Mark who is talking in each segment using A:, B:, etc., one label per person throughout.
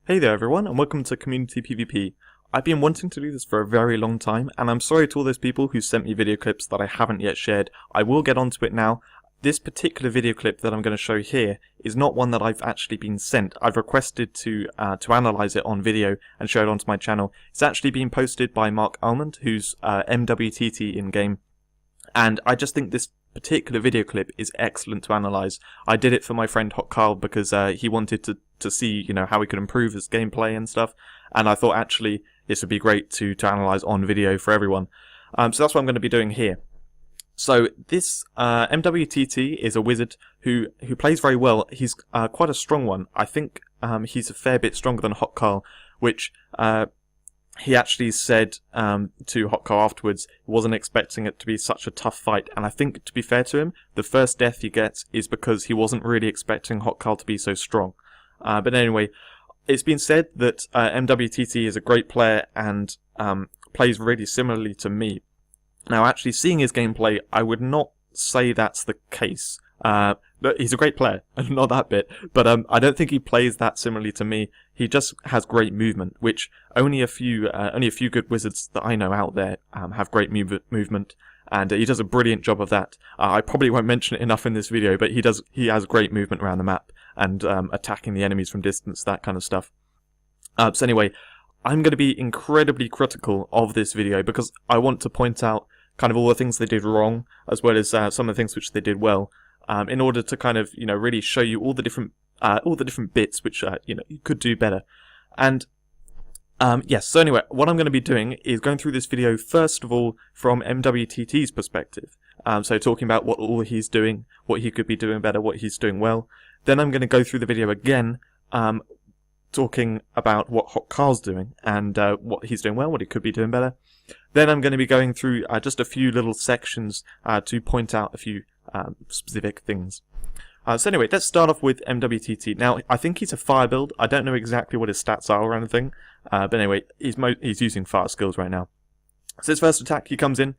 A: Hey there everyone, and welcome to Community PvP. I've been wanting to do this for a very long time, and I'm sorry to all those people who sent me video clips that I haven't yet shared. I will get onto it now. This particular video clip that I'm going to show here is not one that I've actually been sent. I've requested to analyze it on video and show it onto my channel. It's actually been posted by Mark Almond, who's MWTT in-game, and I just think this particular video clip is excellent to analyze. I did it for my friend Hot Karl because he wanted to see, how he could improve his gameplay and stuff, and I thought actually this would be great to analyze on video for everyone. So that's what I'm going to be doing here. So this MWTT is a wizard who plays very well. He's quite a strong one. I think he's a fair bit stronger than Hot Karl, which he actually said to Hot Karl afterwards he wasn't expecting it to be such a tough fight, and I think, to be fair to him, the first death he gets is because he wasn't really expecting Hot Karl to be so strong. But anyway, it's been said that MWTT is a great player and plays really similarly to me. Now, actually seeing his gameplay, I would not say that's the case. He's a great player, not that bit, but I don't think he plays that similarly to me. He just has great movement, which only a few good wizards that I know out there have great movement, and he does a brilliant job of that. I probably won't mention it enough in this video, but he has great movement around the map and attacking the enemies from distance, that kind of stuff. So anyway, I'm going to be incredibly critical of this video because I want to point out kind of all the things they did wrong, as well as some of the things which they did well. In order to kind of, really show you all the different bits which, you could do better. And, yes, so anyway, what I'm going to be doing is going through this video, first of all, from MWTT's perspective. So talking about what all he's doing, what he could be doing better, what he's doing well. Then I'm going to go through the video again, talking about what Hot Karl's doing, and what he's doing well, what he could be doing better. Then I'm going to be going through just a few little sections to point out a few specific things. So anyway, let's start off with MWTT. Now, I think he's a fire build. I don't know exactly what his stats are or anything, but anyway, he's using fire skills right now. So his first attack, he comes in,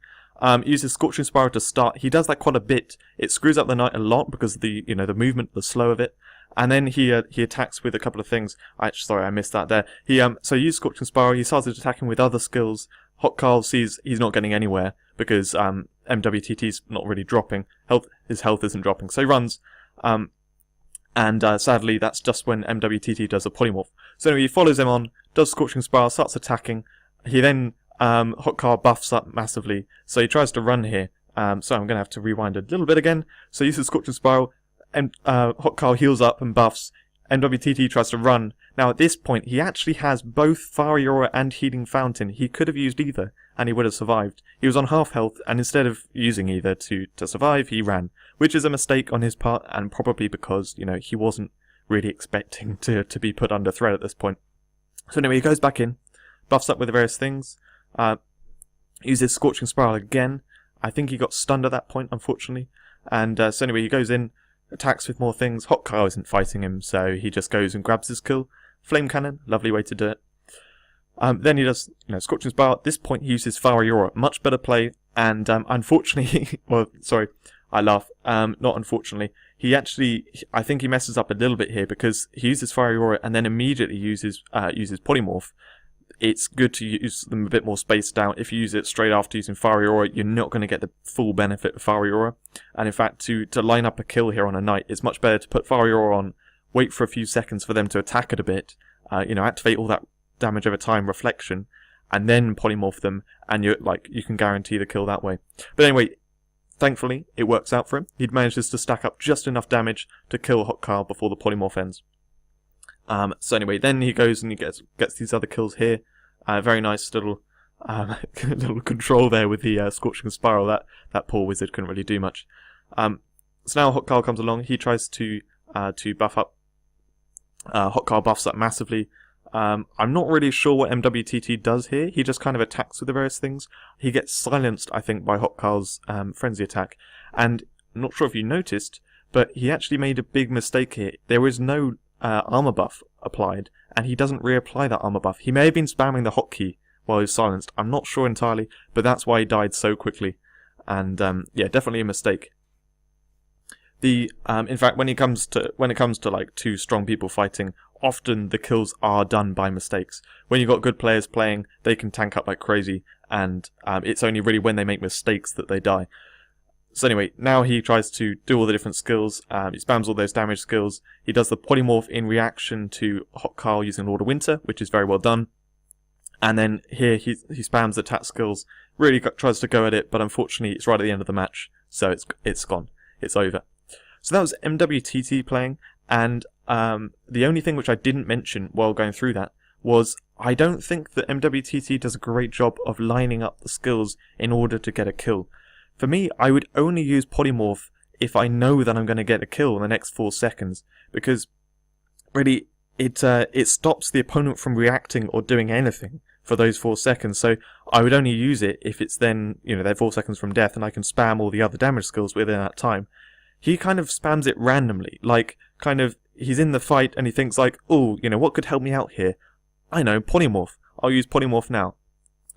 A: uses Scorching Spiral to start. He does that quite a bit. It screws up the knight a lot because of the the movement, the slow of it. And then he attacks with a couple of things. Sorry, I missed that there. So he used Scorching Spiral. He started attacking with other skills. Hot Karl sees he's not getting anywhere because MWTT's not really dropping. His health isn't dropping, so he runs. And sadly, that's just when MWTT does a polymorph. So anyway, he follows him on, does Scorching Spiral, starts attacking. He then Hot Karl buffs up massively, so he tries to run here. So I'm going to have to rewind a little bit again. So he uses Scorching Spiral, and Hot Karl heals up and buffs. MWTT tries to run. Now at this point, he actually has both Fiery Aura and Healing Fountain. He could have used either, and he would have survived. He was on half health, and instead of using either to survive, he ran. Which is a mistake on his part, and probably because, he wasn't really expecting to be put under threat at this point. So anyway, he goes back in, buffs up with the various things, uses Scorching Spiral again. I think he got stunned at that point, unfortunately. And so anyway, he goes in, attacks with more things. Hot Karl isn't fighting him, so he just goes and grabs his kill. Flame Cannon, lovely way to do it. Then he does, Scorching Spiral. At this point, he uses Fiery Aura, much better play. And unfortunately, well, sorry, I laugh. Not unfortunately, I think he messes up a little bit here because he uses Fiery Aura and then immediately uses Polymorph. It's good to use them a bit more spaced out. If you use it straight after using Fiery Aura, you're not going to get the full benefit of Fiery Aura. And in fact, to line up a kill here on a knight, it's much better to put Fiery Aura on, wait for a few seconds for them to attack it a bit, activate all that damage over time, reflection, and then polymorph them, and you can guarantee the kill that way. But anyway, thankfully, it works out for him. He manages to stack up just enough damage to kill Hot Karl before the polymorph ends. So anyway, then he goes and he gets these other kills here. Very nice little little control there with the Scorching Spiral. That poor wizard couldn't really do much. So now Hot Karl comes along. He tries to buff up. Hot Karl buffs up massively. I'm not really sure what MWTT does here. He just kind of attacks with the various things. He gets silenced, I think, by Hot Karl's frenzy attack. And I'm not sure if you noticed, but he actually made a big mistake here. There is no armor buff applied, and he doesn't reapply that armor buff. He may have been spamming the hotkey while he was silenced. I'm not sure entirely, but that's why he died so quickly. And yeah, definitely a mistake. In fact, when it comes to like two strong people fighting, often the kills are done by mistakes. When you've got good players playing, they can tank up like crazy, and it's only really when they make mistakes that they die. So anyway, now he tries to do all the different skills. He spams all those damage skills. He does the polymorph in reaction to Hot Karl using Lord of Winter, which is very well done. And then here he spams the attack skills, really tries to go at it, but unfortunately it's right at the end of the match, so it's gone. It's over. So that was MWTT playing, and the only thing which I didn't mention while going through that was I don't think that MWTT does a great job of lining up the skills in order to get a kill. For me, I would only use polymorph if I know that I'm going to get a kill in the next 4 seconds, because really it stops the opponent from reacting or doing anything for those 4 seconds. So I would only use it if it's then, they're 4 seconds from death and I can spam all the other damage skills within that time. He kind of spams it randomly, like he's in the fight and he thinks like, oh, what could help me out here? I know, polymorph. I'll use polymorph now.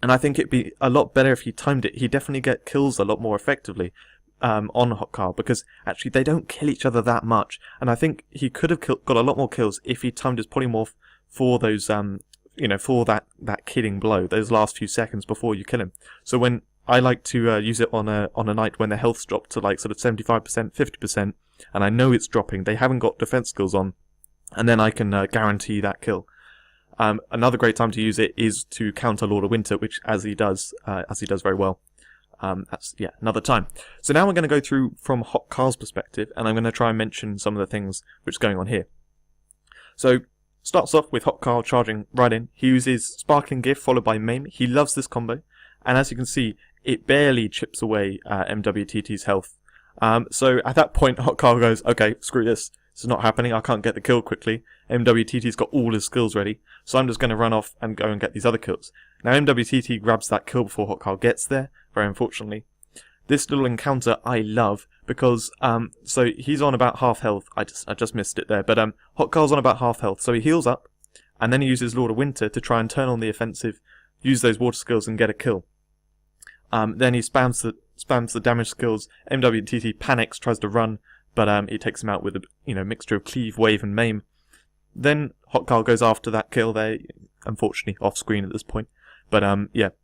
A: And I think it'd be a lot better if he timed it. He'd definitely get kills a lot more effectively on Hot Karl, because actually they don't kill each other that much. And I think he could have got a lot more kills if he timed his polymorph for those, for that killing blow, those last few seconds before you kill him. So when I like to use it on a night when their health's dropped to like sort of 75%, 50%, and I know it's dropping, they haven't got defense skills on, and then I can guarantee that kill. Another great time to use it is to counter Lord of Winter, which as he does very well. That's another time. So now we're going to go through from Hot Karl's perspective, and I'm going to try and mention some of the things which are going on here. So starts off with Hot Karl charging right in. He uses Sparkling Gift followed by Maim. He loves this combo, and as you can see, it barely chips away MWTT's health. So at that point, Hot Karl goes, okay, screw this. This is not happening. I can't get the kill quickly. MWTT's got all his skills ready, so I'm just going to run off and go and get these other kills. Now MWTT grabs that kill before Hot Karl gets there, very unfortunately. This little encounter I love because so he's on about half health. I just missed it there, but Hot Karl's on about half health, so he heals up, and then he uses Lord of Winter to try and turn on the offensive, use those water skills and get a kill. Then he spams the damage skills. MWTT panics, tries to run, but he takes him out with a mixture of cleave, wave, and maim. Then Hot Karl goes after that kill there, unfortunately off screen at this point. But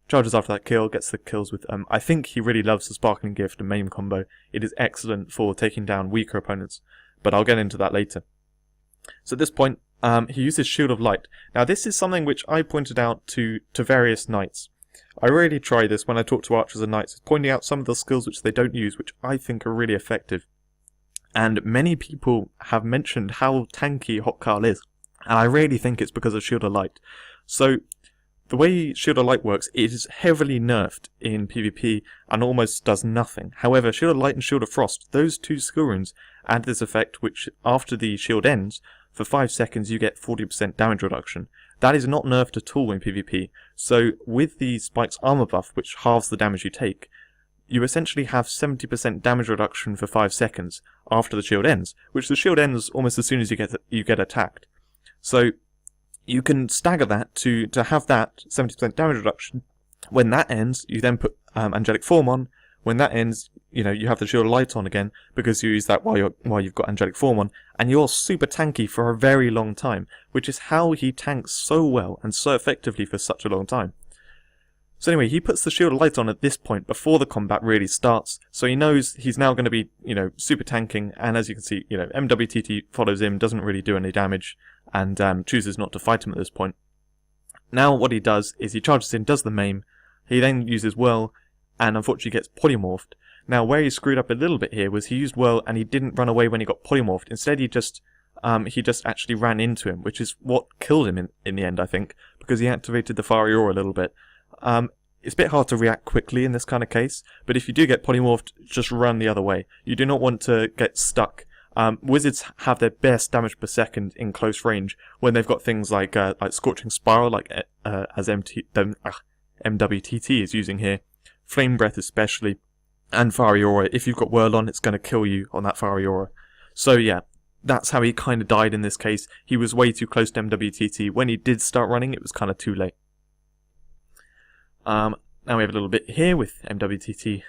A: charges after that kill, gets the kills with I think he really loves the Sparkling Gift and maim combo. It is excellent for taking down weaker opponents, but I'll get into that later. So at this point, he uses Shield of Light. Now this is something which I pointed out to various knights. I really try this when I talk to archers and knights, pointing out some of the skills which they don't use, which I think are really effective. And many people have mentioned how tanky Hot Karl is, and I really think it's because of Shield of Light. So the way Shield of Light works, it is heavily nerfed in PvP and almost does nothing. However, Shield of Light and Shield of Frost, those two skill runes add this effect which, after the shield ends, for 5 seconds you get 40% damage reduction. That is not nerfed at all in PvP, so with the Spike's armor buff, which halves the damage you take, you essentially have 70% damage reduction for 5 seconds after the shield ends, which the shield ends almost as soon as you get attacked. So you can stagger that to have that 70% damage reduction. When that ends, you then put Angelic Form on. When that ends, you have the Shield of Light on again, because you use that while you've got Angelic Form on, and you're super tanky for a very long time, which is how he tanks so well and so effectively for such a long time. So anyway, he puts the Shield of Light on at this point before the combat really starts, so he knows he's now going to be, super tanking, and as you can see, MWTT follows him, doesn't really do any damage, and chooses not to fight him at this point. Now what he does is he charges in, does the maim, he then uses Whirl, and unfortunately gets polymorphed. Now where he screwed up a little bit here was he used Whirl and he didn't run away when he got polymorphed. Instead he just actually ran into him, which is what killed him in the end, I think, because he activated the Fiery Aura a little bit. It's a bit hard to react quickly in this kind of case, but if you do get polymorphed, just run the other way. You do not want to get stuck. Wizards have their best damage per second in close range when they've got things like Scorching Spiral, as MWTT is using here, Flame Breath especially, and Fiery Aura. If you've got Whirl on, it's going to kill you on that Fiery Aura. So yeah, that's how he kind of died in this case. He was way too close to MWTT. When he did start running, it was kind of too late. Now we have a little bit here with MWTT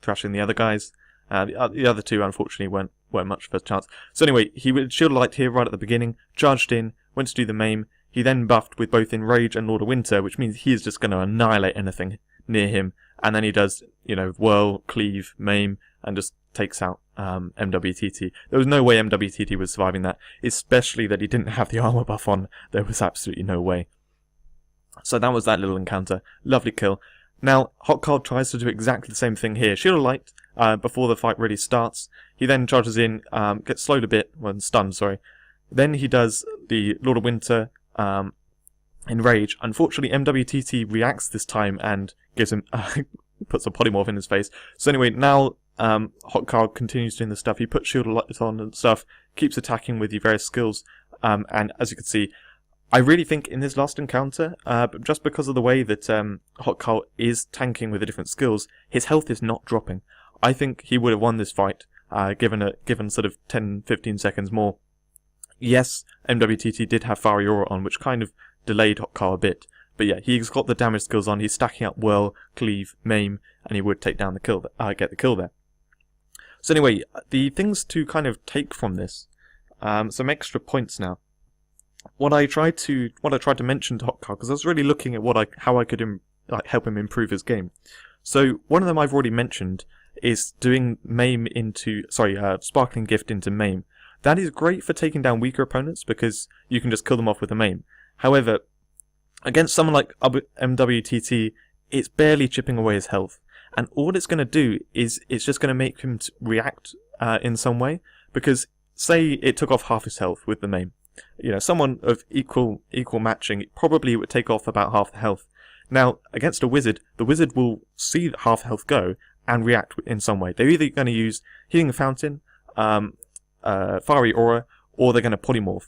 A: thrashing the other guys. The other two, unfortunately, weren't much of a chance. So anyway, he would Shield of Light here right at the beginning, charged in, went to do the maim. He then buffed with both Enrage and Lord of Winter, which means he is just going to annihilate anything near him. And then he does, Whirl, Cleave, Maim, and just takes out MWTT. There was no way MWTT was surviving that, especially that he didn't have the armor buff on. There was absolutely no way. So that was that little encounter. Lovely kill. Now, Hot Karl tries to do exactly the same thing here. Shield of Light, before the fight really starts. He then charges in, gets slowed a bit, well, stunned, sorry. Then he does the Lord of Winter, Enrage. Unfortunately, MWTT reacts this time and gives him, puts a polymorph in his face. So anyway, now, Hot Karl continues doing the stuff. He puts Shield of Light on and stuff, keeps attacking with the various skills, and as you can see, I really think in this last encounter, just because of the way that Hot Karl is tanking with the different skills, his health is not dropping. I think he would have won this fight, given sort of 10-15 seconds more. Yes, MWTT did have Fiery Aura on, which kind of delayed Hot Karl a bit. But yeah, he's got the damage skills on, he's stacking up Whirl, Cleave, Maim, and he would take down the kill, get the kill there. So anyway, the things to kind of take from this, some extra points now. What I tried to mention to Hot Karl, because I was really looking at how I could help him improve his game. So one of them I've already mentioned is doing Maim into Sparkling Gift into Maim. That is great for taking down weaker opponents because you can just kill them off with a Maim. However, against someone like MWTT, it's barely chipping away his health, and all it's going to do is it's just going to make him react in some way. Because say it took off half his health with the Maim. Someone of equal matching probably would take off about half the health. Now, against a wizard, the wizard will see half health go and react in some way. They're either going to use Healing Fountain, Fiery Aura, or they're going to polymorph.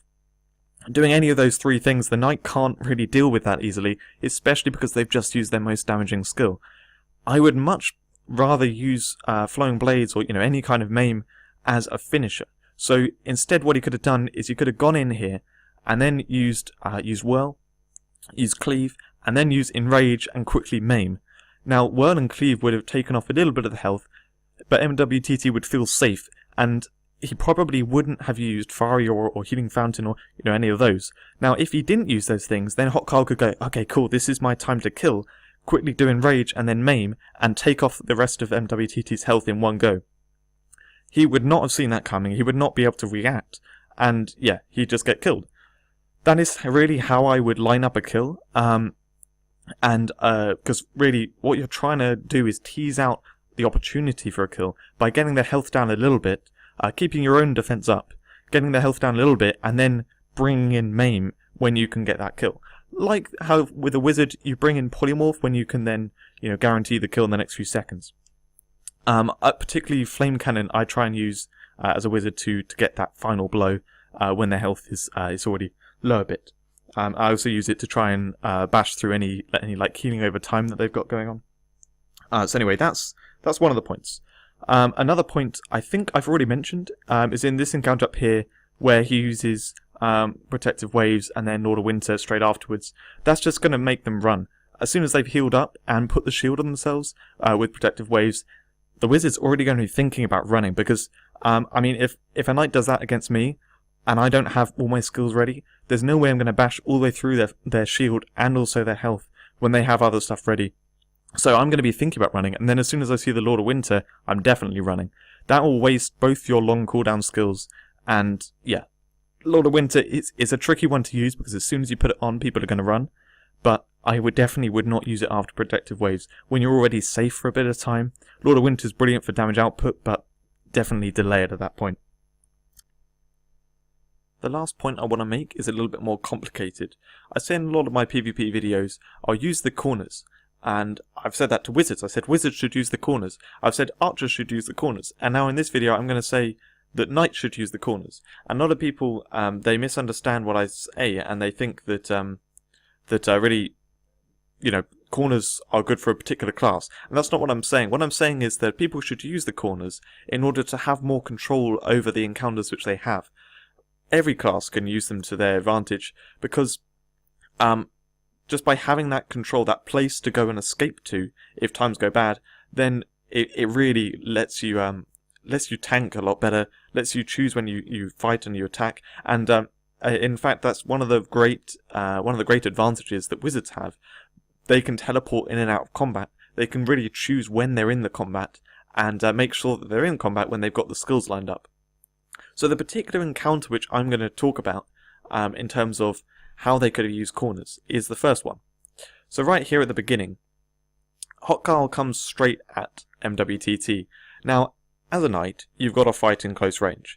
A: Doing any of those three things, the knight can't really deal with that easily, especially because they've just used their most damaging skill. I would much rather use Flowing Blades or any kind of Maim as a finisher. So instead what he could have done is he could have gone in here and then used Whirl, used Cleave, and then used Enrage and quickly Maim. Now Whirl and Cleave would have taken off a little bit of the health, but MWTT would feel safe, and he probably wouldn't have used Fiery or Healing Fountain or any of those. Now if he didn't use those things, then Hot Karl could go, okay cool, this is my time to kill, quickly do Enrage and then Maim, and take off the rest of MWTT's health in one go. He would not have seen that coming, he would not be able to react, and yeah, he'd just get killed. That is really how I would line up a kill, because really what you're trying to do is tease out the opportunity for a kill by getting their health down a little bit, keeping your own defense up, getting their health down a little bit, and then bringing in Maim when you can get that kill. Like how with a wizard you bring in Polymorph when you can then guarantee the kill in the next few seconds. Particularly Flame Cannon I try and use as a wizard to get that final blow when their health is already low a bit. I also use it to try and bash through any like healing over time that they've got going on. So anyway, that's one of the points. Another point I think I've already mentioned is in this encounter up here where he uses Protective Waves and then Lord of Winter straight afterwards. That's just going to make them run. As soon as they've healed up and put the shield on themselves with Protective Waves, the wizard's already going to be thinking about running because, I mean, if a knight does that against me, and I don't have all my skills ready, there's no way I'm going to bash all the way through their shield and also their health when they have other stuff ready. So I'm going to be thinking about running, and then as soon as I see the Lord of Winter, I'm definitely running. That will waste both your long cooldown skills, and yeah, Lord of Winter is a tricky one to use because as soon as you put it on, people are going to run, but I definitely would not use it after Protective Waves. When you're already safe for a bit of time, Lord of Winter is brilliant for damage output, but definitely delay it at that point. The last point I want to make is a little bit more complicated. I say in a lot of my PvP videos, I'll use the corners. And I've said that to wizards. I said wizards should use the corners. I've said archers should use the corners. And now in this video I'm going to say that knights should use the corners. And a lot of people, they misunderstand what I say and they think that, really, corners are good for a particular class. And that's not what I'm saying. What I'm saying is that people should use the corners in order to have more control over the encounters which they have. Every class can use them to their advantage because just by having that control, that place to go and escape to if times go bad, then it really lets you tank a lot better, lets you choose when you fight and you attack, and In fact, that's one of the great advantages that wizards have. They can teleport in and out of combat. They can really choose when they're in the combat and make sure that they're in combat when they've got the skills lined up. So the particular encounter which I'm going to talk about in terms of how they could have used corners is the first one. So right here at the beginning, Hot Karl comes straight at MWTT. Now, as a knight, you've got to fight in close range.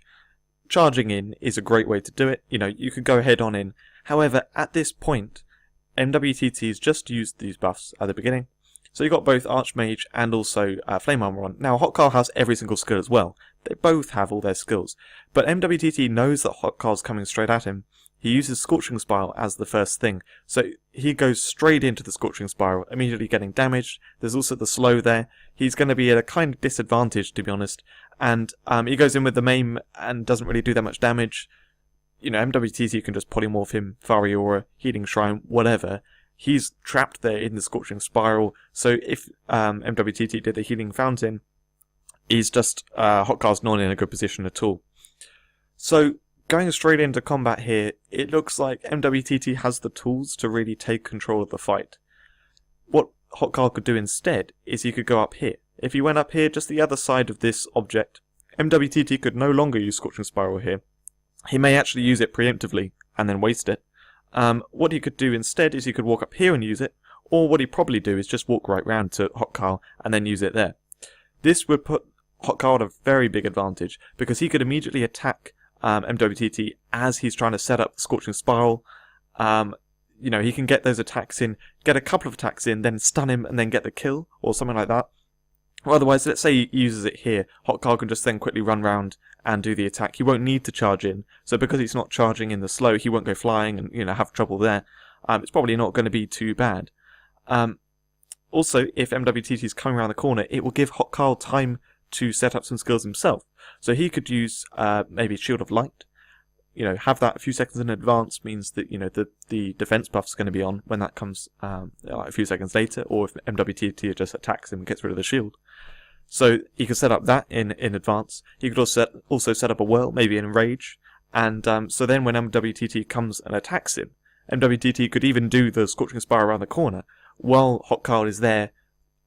A: Charging in is a great way to do it. You know, you could go head on in. However, at this point, MWTT's just used these buffs at the beginning. So you've got both Archmage and also Flame Armor on. Now, Hot Karl has every single skill as well. They both have all their skills. But MWTT knows that Hot Karl's coming straight at him. He uses Scorching Spiral as the first thing. So he goes straight into the Scorching Spiral, immediately getting damaged. There's also the slow there. He's going to be at a kind of disadvantage, to be honest. And he goes in with the maim and doesn't really do that much damage. You know, MWTT can just polymorph him, Fiery Aura, Healing Shrine, whatever. He's trapped there in the Scorching Spiral. So if MWTT did the Healing Fountain, he's just, Hot Karl's not in a good position at all. So going straight into combat here, it looks like MWTT has the tools to really take control of the fight. What Hot Karl could do instead is he could go up here. If he went up here, just the other side of this object, MWTT could no longer use Scorching Spiral here. He may actually use it preemptively and then waste it. What he could do instead is he could walk up here and use it, or what he'd probably do is just walk right round to Hot Karl and then use it there. This would put Hot Karl at a very big advantage, because he could immediately attack MWTT as he's trying to set up the Scorching Spiral. You know, he can get those attacks in, get a couple of attacks in, then stun him and then get the kill, or something like that. Or otherwise, let's say he uses it here, Hot Karl can just then quickly run round and do the attack. He won't need to charge in, so because he's not charging in the slow, he won't go flying and, you know, have trouble there. It's probably not going to be too bad. Also, if MWTT is coming around the corner, it will give Hot Karl time to set up some skills himself. So he could use maybe Shield of Light. You know, have that a few seconds in advance means that, you know, the defense buff is going to be on when that comes a few seconds later, or if MWTT just attacks him and gets rid of the shield. So he could set up that in advance. He could also set up a whirl, maybe in Rage, and so then when MWTT comes and attacks him, MWTT could even do the Scorching Spiral around the corner, while Hot Karl is there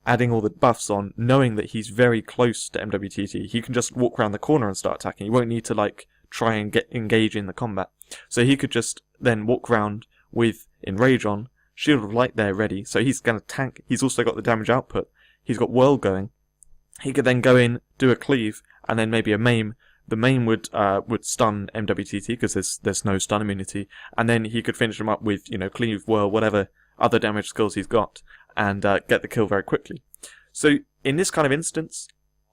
A: adding all the buffs on, knowing that he's very close to MWTT. He can just walk around the corner and start attacking. He won't need to, like, try and engage in the combat. So he could just then walk around with Enrage on, Shield of Light there ready, so he's going to tank. He's also got the damage output. He's got Whirl going. He could then go in, do a cleave, and then maybe a maim. The maim would stun MWTT because there's no stun immunity, and then he could finish him up with, you know, cleave, whirl, whatever other damage skills he's got, and get the kill very quickly. So in this kind of instance,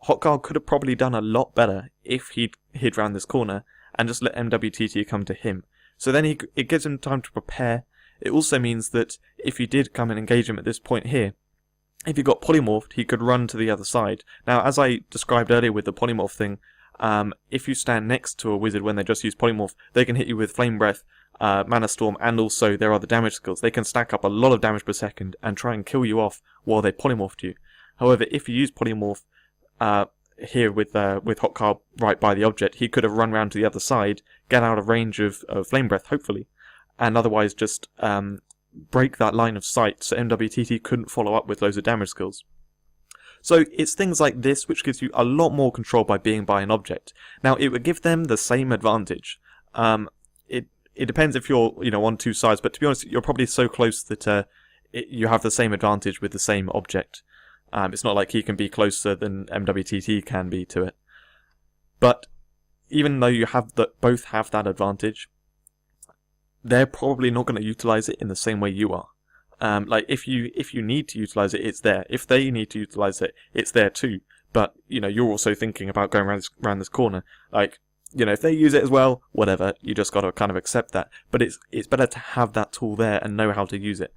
A: Hot Karl could have probably done a lot better if he'd hid round this corner and just let MWTT come to him. So then it gives him time to prepare. It also means that if he did come and engage him at this point here, if he got polymorphed, he could run to the other side. Now, as I described earlier with the polymorph thing, if you stand next to a wizard when they just use polymorph, they can hit you with Flame Breath, Mana Storm, and also their other damage skills. They can stack up a lot of damage per second and try and kill you off while they polymorphed you. However, if you use polymorph here with Hot Karl right by the object, he could have run round to the other side, get out of range of Flame Breath, hopefully, and otherwise just break that line of sight so MWTT couldn't follow up with loads of damage skills. So it's things like this which gives you a lot more control by being by an object. Now, it would give them the same advantage. It depends if you're, you know, on two sides, but to be honest, you're probably so close that you have the same advantage with the same object. It's not like he can be closer than MWTT can be to it. But even though you have both have that advantage, they're probably not going to utilize it in the same way you are. Like if you need to utilize it, it's there. If they need to utilize it, it's there too. But you know, you're also thinking about going around this corner. Like, you know, if they use it as well, whatever. You just got to kind of accept that. But it's better to have that tool there and know how to use it.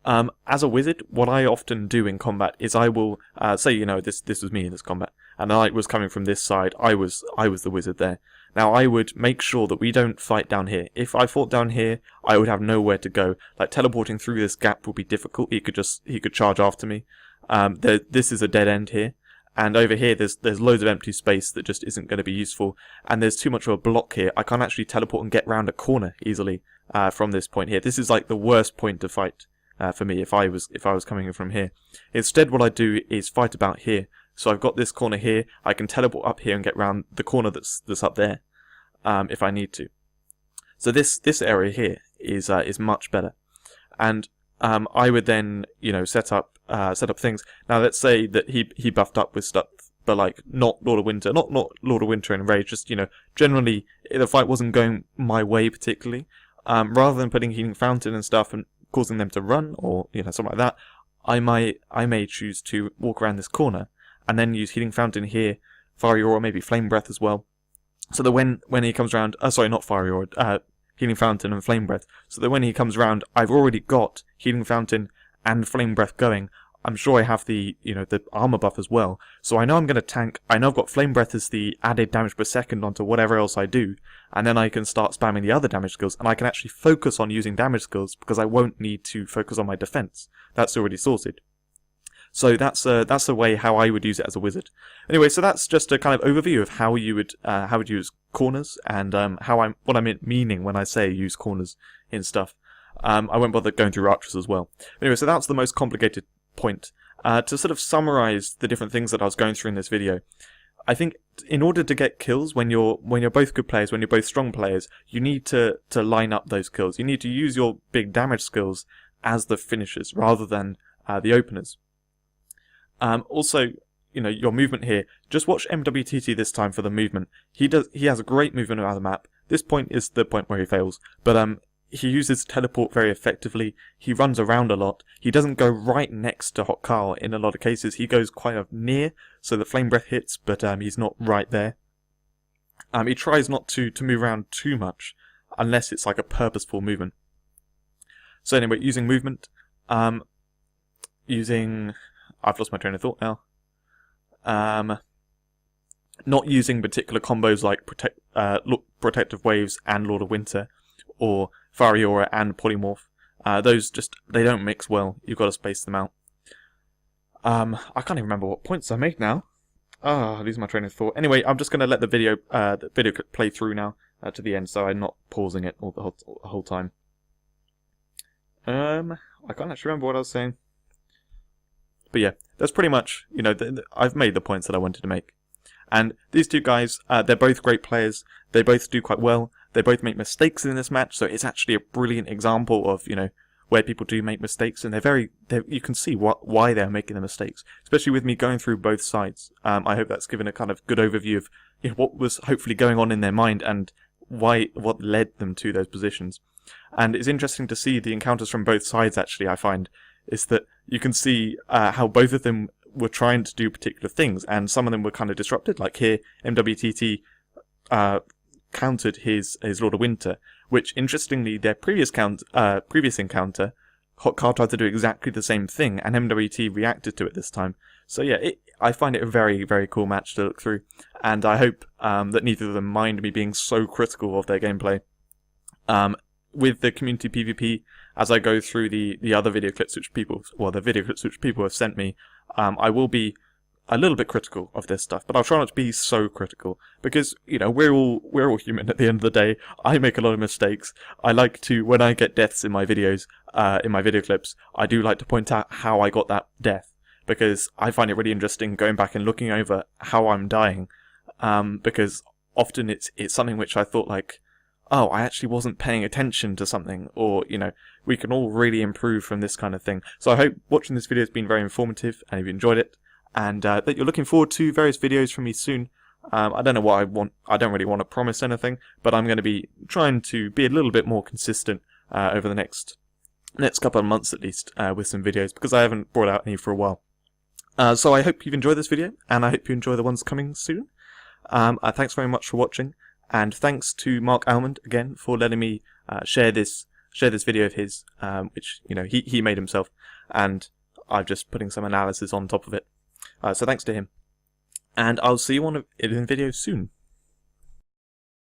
A: As a wizard, what I often do in combat is I will say, you know, this was me in this combat, and I was coming from this side. I was the wizard there. Now I would make sure that we don't fight down here. If I fought down here, I would have nowhere to go. Like teleporting through this gap would be difficult. He could charge after me. This is a dead end here, and over here there's loads of empty space that just isn't going to be useful, and there's too much of a block here. I can't actually teleport and get round a corner easily from this point here. This is like the worst point to fight for me if I was coming in from here. Instead, what I do is fight about here. So I've got this corner here. I can teleport up here and get round the corner that's up there if I need to. So this area here is much better, and I would then set up things. Now let's say that he buffed up with stuff, but like not Lord of Winter, not Lord of Winter and Rage. Just generally the fight wasn't going my way particularly. Rather than putting Healing Fountain and stuff and causing them to run or something like that, I may choose to walk around this corner and then use Healing Fountain here, Fiery Aura, maybe Flame Breath as well. So that when he comes around, sorry, not Fiery Aura, Healing Fountain and Flame Breath, so that when he comes around, I've already got Healing Fountain and Flame Breath going. I'm sure I have the the armor buff as well, so I know I'm going to tank. I know I've got Flame Breath as the added damage per second onto whatever else I do, and then I can start spamming the other damage skills, and I can actually focus on using damage skills because I won't need to focus on my defense. That's already sorted. So that's a way how I would use it as a wizard. Anyway, so that's just a kind of overview of how you would use corners and what I'm meaning when I say use corners in stuff. I won't bother going through archers as well. Anyway, so that's the most complicated point. To sort of summarize the different things that I was going through in this video, I think in order to get kills when you're both good players, when you're both strong players, you need to line up those kills. You need to use your big damage skills as the finishers rather than the openers. Also, your movement here. Just watch MWTT this time for the movement. He has a great movement around the map. This point is the point where he fails, but he uses teleport very effectively. He runs around a lot. He doesn't go right next to Hot Karl in a lot of cases. He goes quite near, so the Flame Breath hits, but he's not right there. He tries not to move around too much, unless it's like a purposeful movement. So anyway, using movement, I've lost my train of thought now. Not using particular combos like Protective Waves and Lord of Winter, or Fiery Aura and Polymorph. Those they don't mix well. You've got to space them out. I can't even remember what points I made now. Losing my train of thought. Anyway, I'm just going to let the video play through now to the end, so I'm not pausing it all the whole time. I can't actually remember what I was saying. But yeah, that's pretty much, I've made the points that I wanted to make. And these two guys, they're both great players. They both do quite well. They both make mistakes in this match, so it's actually a brilliant example of, where people do make mistakes, and you can see why they're making the mistakes, especially with me going through both sides. I hope that's given a kind of good overview of what was hopefully going on in their mind and what led them to those positions. And it's interesting to see the encounters from both sides, actually, I find, is that you can see how both of them were trying to do particular things, and some of them were kind of disrupted. Like here, MWTT countered his Lord of Winter, which, interestingly, their previous encounter, Hot Karl tried to do exactly the same thing, and MWT reacted to it this time. So yeah, I find it a very, very cool match to look through, and I hope that neither of them mind me being so critical of their gameplay. With the community PvP, as I go through the other video clips which people have sent me, I will be a little bit critical of this stuff, but I'll try not to be so critical, because, we're all human at the end of the day. I make a lot of mistakes. I like to, when I get deaths in my videos, in my video clips, I do like to point out how I got that death, because I find it really interesting going back and looking over how I'm dying, because often it's something which I thought like, oh, I actually wasn't paying attention to something, or, we can all really improve from this kind of thing. So I hope watching this video has been very informative, and if you enjoyed it, and that you're looking forward to various videos from me soon. I don't know what I want. I don't really want to promise anything, but I'm going to be trying to be a little bit more consistent over the next couple of months at least with some videos, because I haven't brought out any for a while. So I hope you've enjoyed this video, and I hope you enjoy the ones coming soon. Thanks very much for watching, and thanks to Mark Almond again for letting me share this video of his, which he made himself, and I'm just putting some analysis on top of it. So thanks to him, and I'll see you in videos soon.